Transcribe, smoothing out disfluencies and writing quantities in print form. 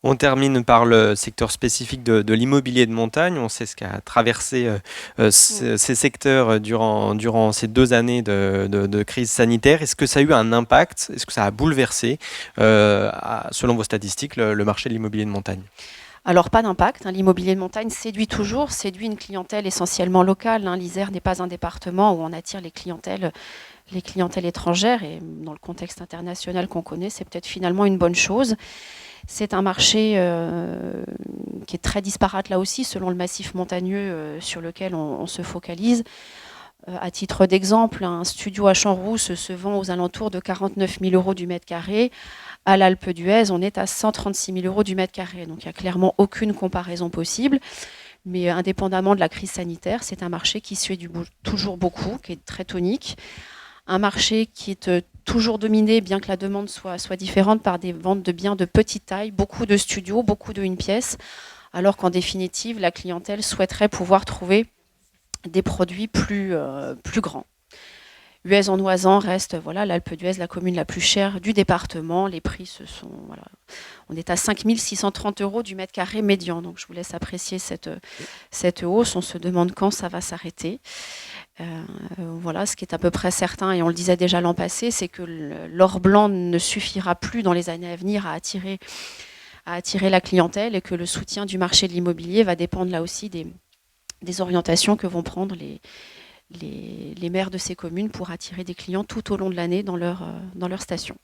On termine par le secteur spécifique de l'immobilier de montagne. On sait ce qu'a traversé ces secteurs durant ces 2 années de crise sanitaire. Est-ce que ça a eu un impact? Est-ce que ça a bouleversé, selon vos statistiques, le marché de l'immobilier de montagne? Alors, pas d'impact. L'immobilier de montagne séduit toujours, séduit une clientèle essentiellement locale. L'Isère n'est pas un département où on attire les clientèles étrangères. Et dans le contexte international qu'on connaît, c'est peut-être finalement une bonne chose. C'est un marché qui est très disparate là aussi, selon le massif montagneux sur lequel on se focalise. À titre d'exemple, un studio à Champs-Rousses se vend aux alentours de 49 000 euros du mètre carré. À l'Alpe d'Huez, on est à 136 000 euros du mètre carré. Donc il n'y a clairement aucune comparaison possible. Mais indépendamment de la crise sanitaire, c'est un marché qui séduit toujours beaucoup, qui est très tonique. Un marché qui est toujours dominé, bien que la demande soit différente, par des ventes de biens de petite taille, beaucoup de studios, beaucoup de une pièce, alors qu'en définitive, la clientèle souhaiterait pouvoir trouver des produits plus grands. Huez-en-Oisans reste l'Alpe d'Huez, la commune la plus chère du département. Les prix on est à 5 630 euros du mètre carré médian. Donc je vous laisse apprécier cette hausse. On se demande quand ça va s'arrêter. Ce qui est à peu près certain, et on le disait déjà l'an passé, c'est que l'or blanc ne suffira plus dans les années à venir à attirer la clientèle, et que le soutien du marché de l'immobilier va dépendre là aussi des orientations que vont prendre les maires de ces communes pour attirer des clients tout au long de l'année dans leur station.